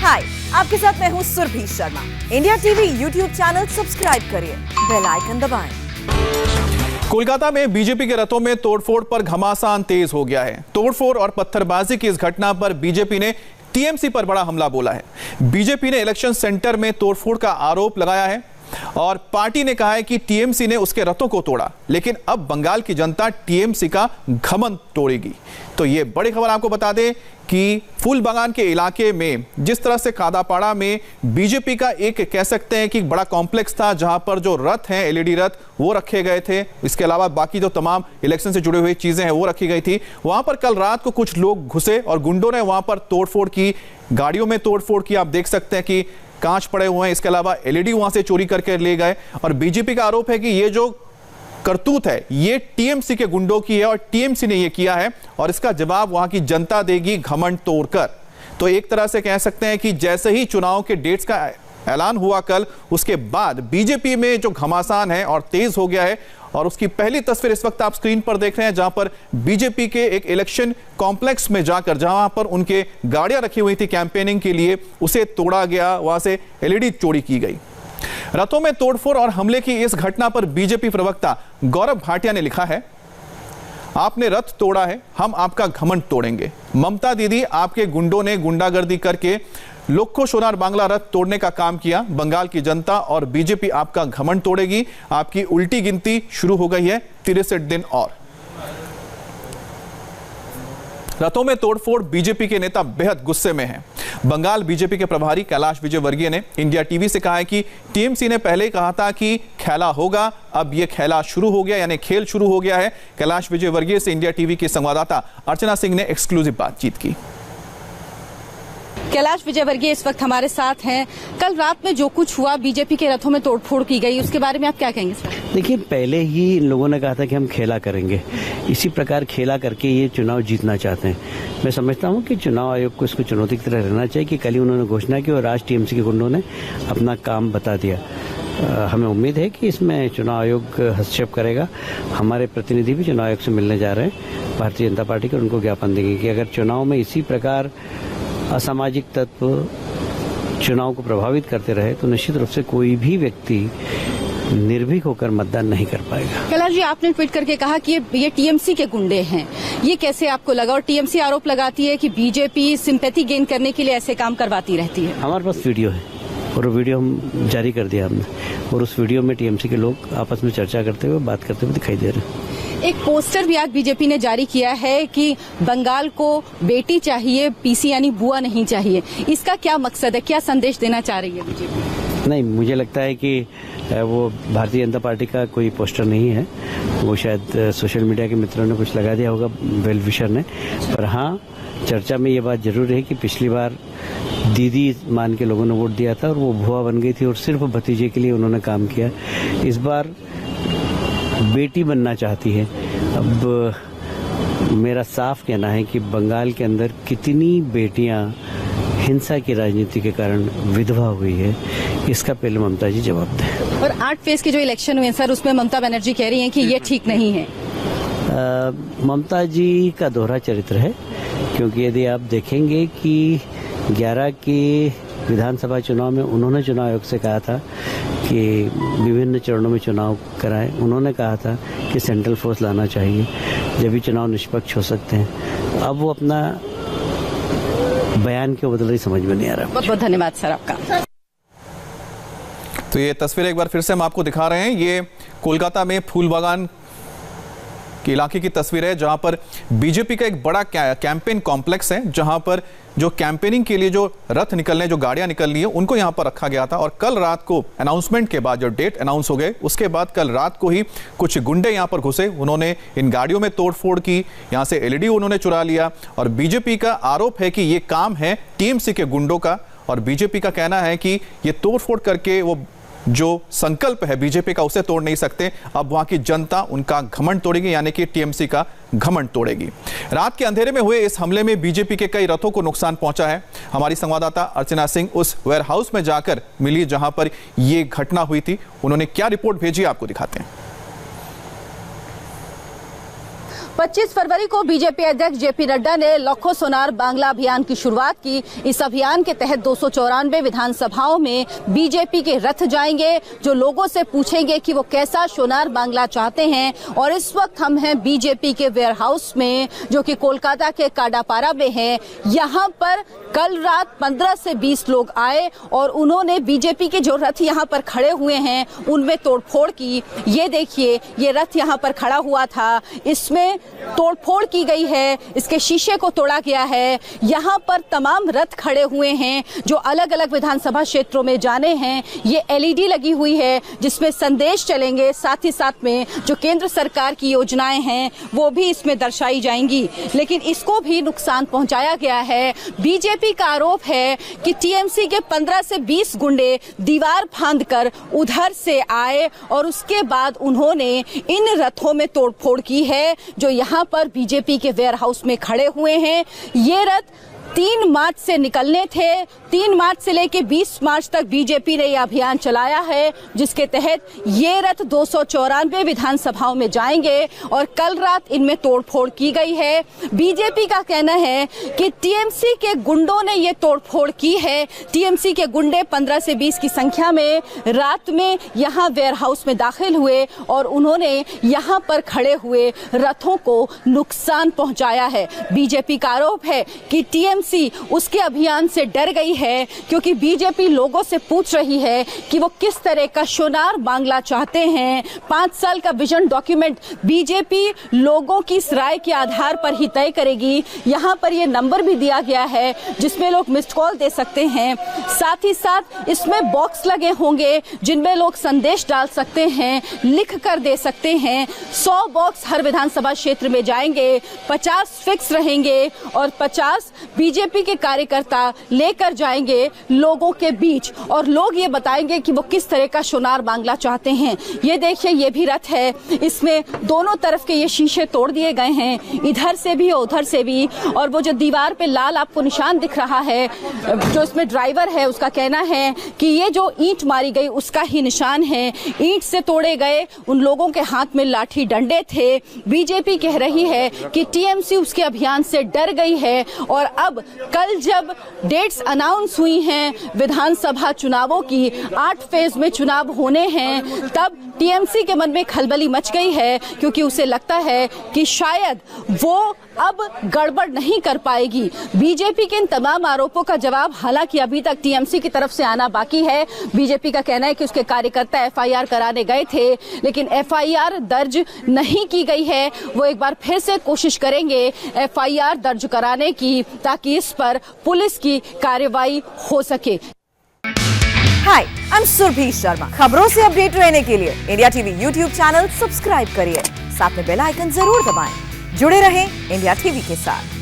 हाय, आपके साथ मैं हूँ Surabhi Sharma. India TV YouTube channel subscribe करिए, बेल आइकन दबाएं। कोलकाता में बीजेपी के रथों में तोड़फोड़ पर घमासान तेज हो गया है। तोड़फोड़ और पत्थरबाजी की इस घटना पर बीजेपी ने टीएमसी पर बड़ा हमला बोला है। बीजेपी ने इलेक्शन सेंटर में तोड़फोड़ का आरोप लगाया है और पार्टी ने कहा है कि टीएमसी ने उसके रथों को तोड़ा, लेकिन अब बंगाल की जनता टीएमसी का घमंड तोड़ेगी। तो ये बड़ी खबर आपको बता दें कि फूलबागान के इलाके में जिस तरह से कादापाड़ा में बीजेपी का एक कह सकते हैं कि बड़ा कॉम्प्लेक्स था, जहां पर जो रथ हैं एलईडी रथ वो रखे गए थे, इसके अलावा बाकी जो तमाम इलेक्शन से जुड़ी हुई चीजें हैं वो रखी गई थी। वहां पर कल रात को कुछ लोग घुसे और गुंडों ने वहां पर तोड़फोड़ की, गाड़ियों में तोड़फोड़ की। आप देख सकते हैं कि कांच पड़े हुए हैं, इसके अलावा एलईडी वहां से चोरी करके ले गए। और बीजेपी का आरोप है कि ये जो करतूत है ये टीएमसी के गुंडों की है और टीएमसी ने ये किया है और इसका जवाब वहां की जनता देगी घमंड तोड़कर। तो एक तरह से कह सकते हैं कि जैसे ही चुनाव के डेट्स का ऐलान हुआ कल, उसके बाद बीजेपी में जो घमासान है और तेज हो गया है। और उसकी पहली तस्वीर इस वक्त आप स्क्रीन पर देख रहे हैं, जहां पर बीजेपी के एक इलेक्शन कॉम्प्लेक्स में जाकर जहां पर उनके गाड़ियां रखी हुई थी कैंपेनिंग के लिए, उसे तोड़ा गया, वहां से एलईडी चोरी की गई। रथों में तोड़फोड़ और हमले की इस घटना पर बीजेपी प्रवक्ता गौरव भाटिया ने लिखा है, आपने रथ तोड़ा है, हम आपका घमंड तोड़ेंगे। ममता दीदी, आपके गुंडों ने गुंडागर्दी करके लोक्खो सोनार बांग्ला रथ तोड़ने का काम किया। बंगाल की जनता और बीजेपी आपका घमंड तोड़ेगी। आपकी उल्टी गिनती शुरू हो गई है, 63 दिन और। रथों में तोड़फोड़, बीजेपी के नेता बेहद गुस्से में हैं। बंगाल बीजेपी के प्रभारी कैलाश विजयवर्गीय ने इंडिया टीवी से कहा है कि टीएमसी ने पहले कहा था कि खेला होगा, अब यह खेला शुरू हो गया, यानी खेल शुरू हो गया है। कैलाश विजयवर्गीय से इंडिया टीवी की संवाददाता अर्चना सिंह ने एक्सक्लूसिव बातचीत की। कैलाश विजयवर्गीय इस वक्त हमारे साथ हैं। कल रात में जो कुछ हुआ, बीजेपी के रथों में तोड़फोड़ की गई, उसके बारे में आप क्या कहेंगे सर? देखिए, पहले ही इन लोगों ने कहा था कि हम खेला करेंगे, इसी प्रकार खेला करके ये चुनाव जीतना चाहते हैं। मैं समझता हूँ कि चुनाव आयोग को इसको चुनौती की तरह रहना चाहिए कि कल ही उन्होंने घोषणा की और आज टीएमसी के गुंडों ने अपना काम बता दिया। हमें उम्मीद है कि इसमें चुनाव आयोग हस्तक्षेप करेगा। हमारे प्रतिनिधि भी चुनाव आयोग से मिलने जा रहे हैं भारतीय जनता पार्टी के, उनको ज्ञापन देंगे कि अगर चुनाव में इसी प्रकार असामाजिक तत्व चुनाव को प्रभावित करते रहे तो निश्चित रूप से कोई भी व्यक्ति निर्भीक होकर मतदान नहीं कर पाएगा। कैलाश जी, आपने ट्वीट करके कहा कि ये टीएमसी के गुंडे हैं, ये कैसे आपको लगा? और टीएमसी आरोप लगाती है कि बीजेपी सिंपैथी गेन करने के लिए ऐसे काम करवाती रहती है। हमारे पास वीडियो है और वो वीडियो हम जारी कर दिया हमने, और उस वीडियो में टीएमसी के लोग आपस में चर्चा करते हुए, बात करते हुए दिखाई दे रहे हैं। एक पोस्टर भी आज बीजेपी ने जारी किया है कि बंगाल को बेटी चाहिए, पीसी यानी बुआ नहीं चाहिए। इसका क्या मकसद है, क्या संदेश देना चाह रही है बीजेपी? नहीं, मुझे लगता है कि वो भारतीय जनता पार्टी का कोई पोस्टर नहीं है, वो शायद सोशल मीडिया के मित्रों ने कुछ लगा दिया होगा, वेल विशर ने। पर हाँ, चर्चा में ये बात जरूर है कि पिछली बार दीदी मान के लोगों ने वोट दिया था और वो भुआ बन गई थी और सिर्फ भतीजे के लिए उन्होंने काम किया। इस बार बेटी बनना चाहती है। अब मेरा साफ कहना है कि बंगाल के अंदर कितनी बेटियां हिंसा की राजनीति के कारण विधवा हुई है, इसका पहले ममता जी जवाब दें। और 8 फेज के जो इलेक्शन हुए सर, उसमें ममता बनर्जी कह रही हैं कि ये ठीक नहीं है। ममता जी का दोहरा चरित्र है, क्योंकि यदि आप देखेंगे कि 11 के विधानसभा चुनाव में उन्होंने चुनाव आयोग से कहा था कि विभिन्न चरणों में चुनाव कराएं। उन्होंने कहा था कि सेंट्रल फोर्स लाना चाहिए, जब भी चुनाव निष्पक्ष हो सकते हैं। अब वो अपना बयान क्यों बदल रही समझ में नहीं आ रहा। बहुत बहुत धन्यवाद सर आपका। तो ये तस्वीर एक बार फिर से हम आपको दिखा रहे हैं, ये कोलकाता में फूलबागान के इलाके की तस्वीर है, जहां पर बीजेपी का एक बड़ा कैंपेन कॉम्प्लेक्स है, जहां पर जो कैंपेनिंग के लिए जो रथ निकलने, जो गाड़ियां निकलनी है, उनको यहां पर रखा गया था। और कल रात को अनाउंसमेंट के बाद, जो डेट अनाउंस हो गए, उसके बाद कल रात को ही कुछ गुंडे यहां पर घुसे, उन्होंने इन गाड़ियों में तोड़फोड़ की, यहां से एलईडी उन्होंने चुरा लिया। और बीजेपी का आरोप है कि ये काम है टीएमसी के गुंडों का, और बीजेपी का कहना है कि ये तोड़फोड़ करके वो जो संकल्प है बीजेपी का उसे तोड़ नहीं सकते। अब वहां की जनता उनका घमंड तोड़ेगी, यानी कि टीएमसी का घमंड तोड़ेगी। रात के अंधेरे में हुए इस हमले में बीजेपी के कई रथों को नुकसान पहुंचा है। हमारी संवाददाता अर्चना सिंह उस वेयरहाउस में जाकर मिली जहां पर यह घटना हुई थी। उन्होंने क्या रिपोर्ट भेजी आपको दिखाते हैं। 25 फरवरी को बीजेपी अध्यक्ष जेपी नड्डा ने लखो सोनार बांग्ला अभियान की शुरुआत की। इस अभियान के तहत 294 विधानसभाओं में बीजेपी के रथ जाएंगे, जो लोगों से पूछेंगे कि वो कैसा सोनार बांग्ला चाहते हैं। और इस वक्त हम हैं बीजेपी के वेयर हाउस में, जो कि कोलकाता के काडापारा में है। यहाँ पर कल रात 15 से 20 लोग आए और उन्होंने बीजेपी के जो रथ यहाँ पर खड़े हुए हैं उनमें तोड़फोड़ की। ये देखिए, ये रथ यहाँ पर खड़ा हुआ था, इसमें तोड़फोड़ की गई है, इसके शीशे को तोड़ा गया है। यहाँ पर तमाम रथ खड़े हुए हैं जो अलग अलग विधानसभा क्षेत्रों में जाने हैं। ये एलईडी लगी हुई है जिसमें संदेश चलेंगे, साथ ही साथ में जो केंद्र सरकार की योजनाएं हैं वो भी इसमें दर्शाई जाएंगी। लेकिन इसको भी नुकसान पहुंचाया गया है। बीजेपी का आरोप है कि टीएमसी के 15 से 20 गुंडे दीवार फांदकर उधर से आए और उसके बाद उन्होंने इन रथों में तोड़फोड़ की है जो यहाँ पर बीजेपी के वेयर हाउस में खड़े हुए हैं। ये रथ 3 मार्च से निकलने थे। 3 मार्च से लेकर 20 मार्च तक बीजेपी ने यह अभियान चलाया है, जिसके तहत ये रथ 294 विधानसभाओं में जाएंगे और कल रात इनमें तोड़फोड़ की गई है। बीजेपी का कहना है कि टीएमसी के गुंडों ने ये तोड़फोड़ की है। टीएमसी के गुंडे 15 से 20 की संख्या में रात में यहाँ वेयर हाउस में दाखिल हुए और उन्होंने यहाँ पर खड़े हुए रथों को नुकसान पहुंचाया है। बीजेपी का आरोप है कि टीएमसी उसके अभियान से डर गई है, क्योंकि बीजेपी लोगों से पूछ रही है कि वो किस तरह का सोनार बांग्ला चाहते हैं। 5 साल का विजन डॉक्यूमेंट बीजेपी लोगों की इस राय के आधार पर ही तय करेगी। यहाँ पर ये नंबर भी दिया गया है जिसमें लोग मिस्ड कॉल दे सकते हैं। साथ ही साथ इसमें बॉक्स लगे होंगे जिनमें लोग संदेश डाल सकते हैं, लिख कर दे सकते हैं। 100 बॉक्स हर विधानसभा क्षेत्र में जाएंगे, 50 फिक्स रहेंगे और 50 बीजेपी के कार्यकर्ता लेकर जाएंगे लोगों के बीच और लोग ये बताएंगे कि वो किस तरह का सोनार बांग्ला चाहते हैं। ये देखिए, ये भी रथ है, इसमें दोनों तरफ के ये शीशे तोड़ दिए गए हैं, इधर से भी और उधर से भी। और वो जो दीवार पे लाल आपको निशान दिख रहा है, जो इसमें ड्राइवर है उसका कहना है कि ये जो ईंट मारी गई उसका ही निशान है। ईंट से तोड़े गए, उन लोगों के हाथ में लाठी डंडे थे। बीजेपी कह रही है कि टीएमसी उसके अभियान से डर गई है और अब कल जब डेट्स अनाउंस हुई हैं विधानसभा चुनावों की, 8 फेज में चुनाव होने हैं, तब टीएमसी के मन में खलबली मच गई है, क्योंकि उसे लगता है कि शायद वो अब गड़बड़ नहीं कर पाएगी। बीजेपी के इन तमाम आरोपों का जवाब हालांकि अभी तक टीएमसी की तरफ से आना बाकी है। बीजेपी का कहना है कि उसके कार्यकर्ता एफआईआर कराने गए थे, लेकिन एफआईआर दर्ज नहीं की गई है। वो एक बार फिर से कोशिश करेंगे एफआईआर दर्ज कराने की, ताकि इस पर पुलिस की कार्रवाई हो सके। हाय, आई एम सुरभि शर्मा। खबरों से अपडेट रहने के लिए India TV YouTube channel subscribe करिए, साथ में बेल आइकन जरूर दबाएं। जुड़े रहें इंडिया टीवी के साथ।